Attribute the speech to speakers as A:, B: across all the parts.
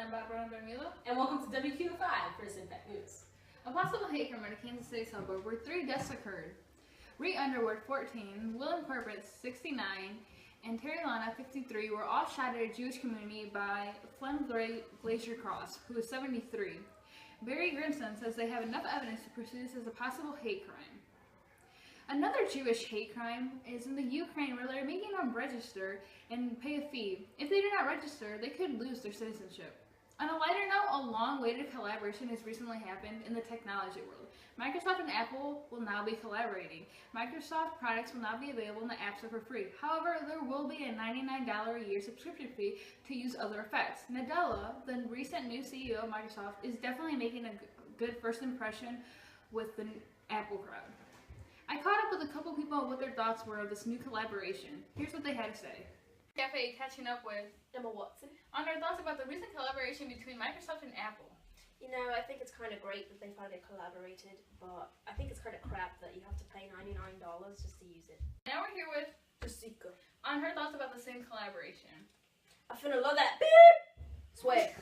A: I'm Barbara Bermuda.
B: And welcome to WQ5 First Impact News.
A: A possible hate crime at a Kansas City suburb where 3 deaths occurred. Reed Underwood, 14, William Corbett, 69, and Terry Lana, 53, were all shot at a Jewish community by Flem Glacier Cross, who is 73. Barry Grimson says they have enough evidence to pursue this as a possible hate crime. Another Jewish hate crime is in the Ukraine where they're making them register and pay a fee. If they do not register, they could lose their citizenship. On a lighter note, a long-awaited collaboration has recently happened in the technology world. Microsoft and Apple will now be collaborating. Microsoft products will now be available in the App Store for free. However, there will be a $99 a year subscription fee to use other effects. Nadella, the recent new CEO of Microsoft, is definitely making a good first impression with the Apple crowd. I caught up with a couple people on what their thoughts were of this new collaboration. Here's what they had to say. Cafe catching up with
B: Emma Watson.
A: on their thoughts about the recent collaboration between Microsoft and Apple.
B: You know, I think it's kind of great that they finally collaborated, but I think it's kind of crap that you have to pay $99 just to use it.
A: Now we're here with
B: Jessica.
A: on her thoughts about the same collaboration.
B: I finna love that beep! Swear.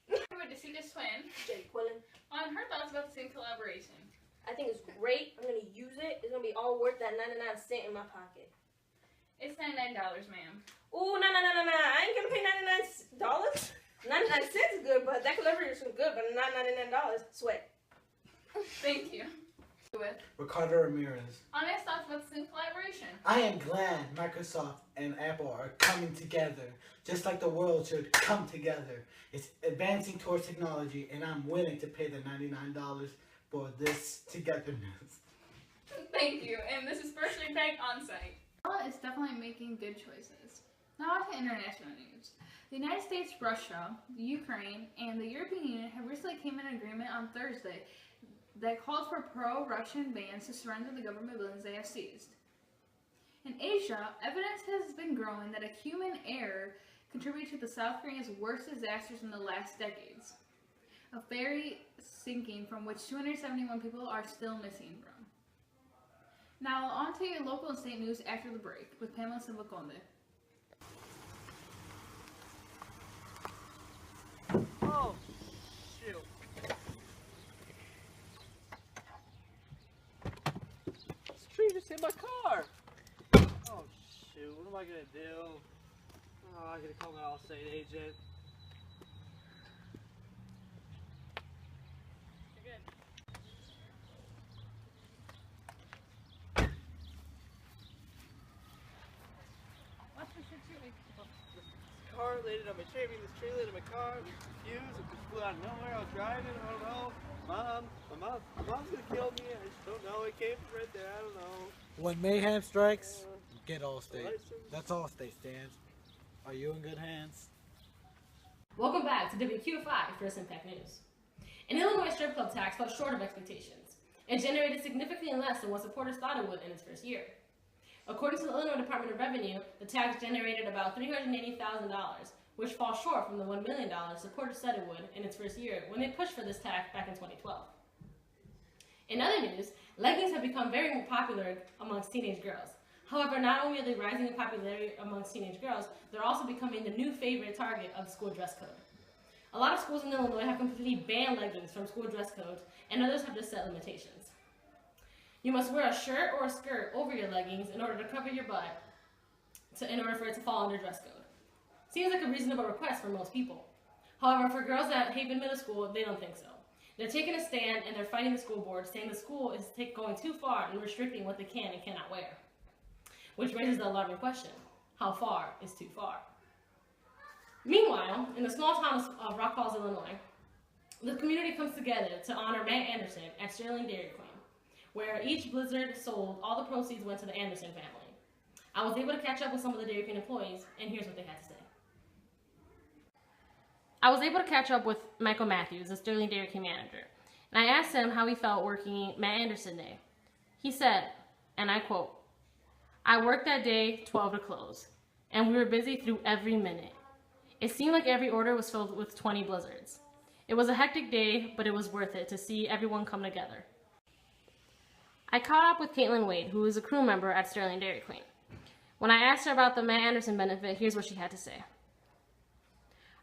A: With Jessica's twin
B: Jay Quillen.
A: on her thoughts about the same collaboration.
B: I think it's great. I'm gonna use it. It's gonna be all worth that 99 cents in my pocket.
A: It's $99, ma'am.
B: Ooh, no. I ain't gonna pay $99. 99 cents is good, but that collaboration is good, but not $99. Sweat.
A: Thank you. With
C: Ricardo Ramirez.
A: on his thoughts about the same collaboration.
C: I am glad Microsoft and Apple are coming together, just like the world should come together. It's advancing towards technology, and I'm willing to pay the $99 for this togetherness.
A: Thank you. And this is First Impact On Site. Ella is definitely making good choices. Now on to international news. The United States, Russia, Ukraine, and the European Union have recently came in agreement on Thursday that called for pro-Russian bans to surrender the government buildings they have seized. In Asia, evidence has been growing that a human error contributed to the South Korean's worst disasters in the last decades. A ferry sinking from which 271 people are still missing from. Now on to your local and state news after the break with Pamela Silvaconde.
D: Oh, shoot. This tree just hit my car. Oh, shoot. What am I going to do? Oh, I got to call my Allstate agent. You're good.
A: Watch for shit too.
D: This car landed on my tree. This tree landed on my car. It was confused. It just flew out of nowhere. I was driving. I don't know. My mom's going to kill me. I just don't know. It came from right there. I don't know.
C: When mayhem strikes, get Allstate.
D: License.
C: That's Allstate stands. Are you in good hands?
B: Welcome back to WQ5 First Impact News. An Illinois strip club tax fell short of expectations. It generated significantly less than what supporters thought it would in its first year. According to the Illinois Department of Revenue, the tax generated about $380,000, which falls short from the $1 million supporters said it would in its first year when they pushed for this tax back in 2012. In other news, leggings have become very popular amongst teenage girls. However, not only are they rising in popularity amongst teenage girls, they're also becoming the new favorite target of the school dress code. A lot of schools in Illinois have completely banned leggings from school dress codes, and others have just set limitations. You must wear a shirt or a skirt over your leggings in order to cover your butt, in order for it to fall under dress code. Seems like a reasonable request for most people. However, for girls at Haven Middle School, they don't think so. They're taking a stand and they're fighting the school board, saying the school is going too far in restricting what they can and cannot wear. Which raises the alarming question, how far is too far? Meanwhile, in the small town of Rock Falls, Illinois, the community comes together to honor Matt Anderson at Sterling Dairy Queen, where each blizzard sold, all the proceeds went to the Anderson family. I was able to catch up with some of the Dairy Queen employees, and here's what they had to say. I was able to catch up with Michael Matthews, the Sterling Dairy Queen manager, and I asked him how he felt working Matt Anderson Day. He said, and I quote, "I worked that day 12 to close, and we were busy through every minute. It seemed like every order was filled with 20 blizzards. It was a hectic day, but it was worth it to see everyone come together." I caught up with Caitlin Wade, who is a crew member at Sterling Dairy Queen. When I asked her about the Matt Anderson benefit, here's what she had to say.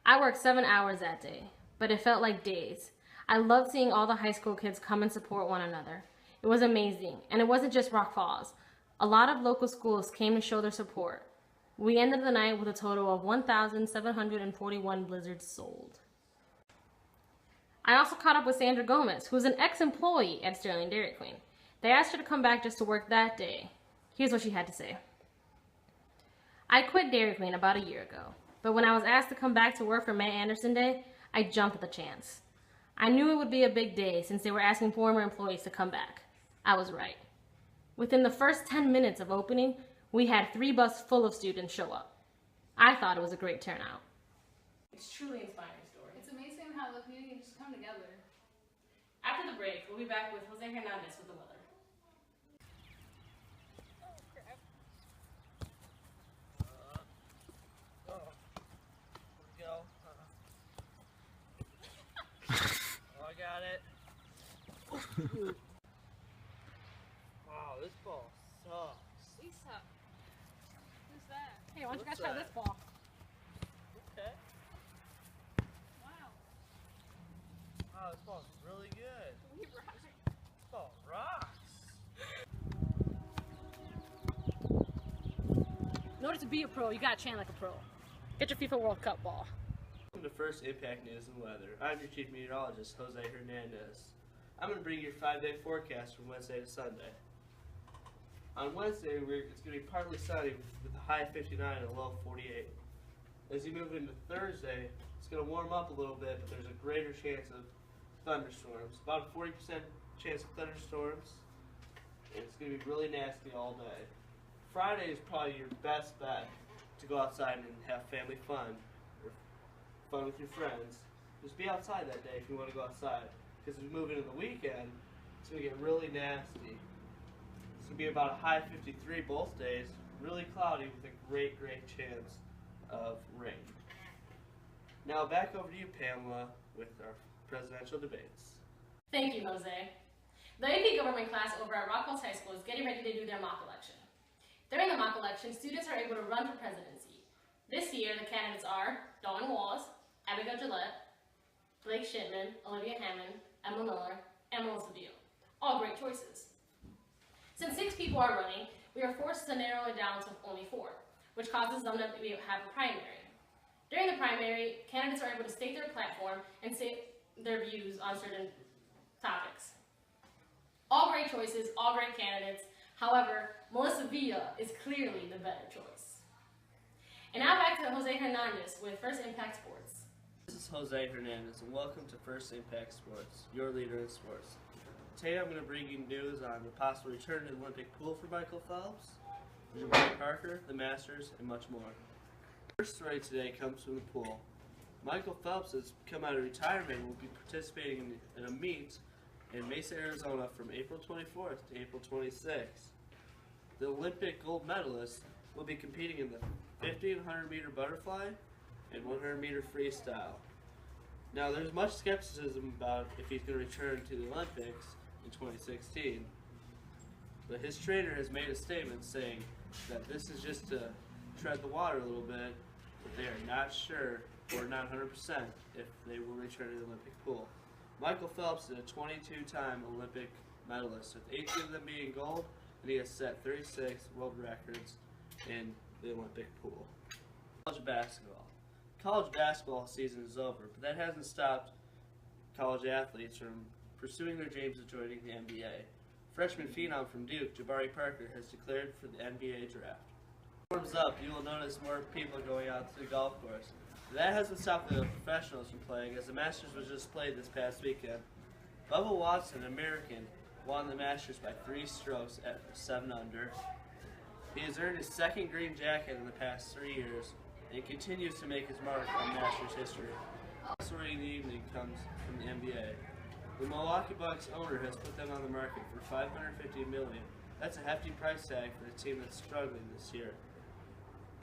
B: I worked 7 hours that day, but it felt like days. I loved seeing all the high school kids come and support one another. It was amazing, and it wasn't just Rock Falls. A lot of local schools came to show their support. We ended the night with a total of 1,741 blizzards sold. I also caught up with Sandra Gomez, who's an ex-employee at Sterling Dairy Queen. They asked her to come back just to work that day. Here's what she had to say. I quit Dairy Queen about a year ago, but when I was asked to come back to work for May Anderson Day, I jumped at the chance. I knew it would be a big day since they were asking former employees to come back. I was right. Within the first 10 minutes of opening, we had 3 buses full of students show up. I thought it was a great turnout. It's truly inspiring story.
A: It's amazing how the community can just come together.
B: After the break, we'll be back with Jose Hernandez with the weather.
D: I got it. Wow, this ball sucks.
A: Lisa, who's that?
B: Hey, why don't you guys
D: What's
B: try
D: that?
B: this ball?
D: Okay.
A: Wow.
D: Wow, this ball's really good.
A: We rock.
D: This ball rocks.
B: In order to be a pro, you gotta train like a pro. Get your FIFA World Cup ball.
D: Welcome to First Impact News and Weather. I'm your Chief Meteorologist, Jose Hernandez. I'm going to bring you your 5-day forecast from Wednesday to Sunday. On Wednesday, it's going to be partly sunny with a high of 59 and a low of 48. As you move into Thursday, it's going to warm up a little bit, but there's a greater chance of thunderstorms. About a 40% chance of thunderstorms, and it's going to be really nasty all day. Friday is probably your best bet to go outside and have family fun, or fun with your friends. Just be outside that day if you want to go outside. Because as we move into the weekend, it's going to get really nasty. It's going to be about a high 53 both days, really cloudy with a great chance of rain. Now back over to you, Pamela, with our presidential debates.
B: Thank you, Jose. The AP government class over at Rock Falls High School is getting ready to do their mock election. During the mock election, students are able to run for presidency. This year, the candidates are Dawn Walls, Abigail Gillette, Blake Shipman, Olivia Hammond, Emma Miller, and Melissa Beal. All great choices. Since 6 people are running, we are forced to narrow it down to only 4, which causes them to have a primary. During the primary, candidates are able to state their platform and say their views on certain topics. All great choices, all great candidates. However, Melissa Villa is clearly the better choice. And now back to Jose Hernandez with First Impact Sports.
D: This is Jose Hernandez, and welcome to First Impact Sports, your leader in sports. Today I'm going to bring you news on the possible return to the Olympic pool for Michael Phelps, Jabari Parker, the Masters, and much more. First story today comes from the pool. Michael Phelps has come out of retirement and will be participating in a meet in Mesa, Arizona from April 24th to April 26th. The Olympic gold medalist will be competing in the 50 and 100 meter butterfly and 100 meter freestyle. Now there's much skepticism about if he's going to return to the Olympics in 2016, but his trainer has made a statement saying that this is just to tread the water a little bit, but they are not sure or not 100% if they will return to the Olympic pool. Michael Phelps is a 22-time Olympic medalist, with 18 of them being gold, and he has set 36 world records in the Olympic pool. College basketball. College basketball season is over, but that hasn't stopped college athletes from pursuing their dreams of joining the NBA. Freshman phenom from Duke, Jabari Parker, has declared for the NBA draft. Warms up, you will notice more people going out to the golf course. That hasn't stopped the professionals from playing, as the Masters was just played this past weekend. Bubba Watson, an American, won the Masters by 3 strokes at 7 under. He has earned his second green jacket in the past 3 years, and continues to make his mark on Masters history. The story in the evening comes from the NBA. The Milwaukee Bucks owner has put them on the market for $550 million. That's a hefty price tag for a team that's struggling this year.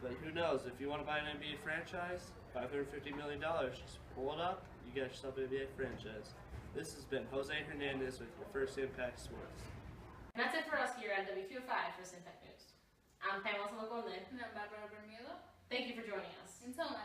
D: But who knows, if you want to buy an NBA franchise, $550 million, just pull it up, you got yourself an NBA franchise. This has been Jose Hernandez with your First Impact Sports.
B: And that's it for us here at WQ5 First Impact News. I'm Pamela Soloconde.
A: And I'm Barbara Bermuda.
B: Thank you for joining us.
A: Until next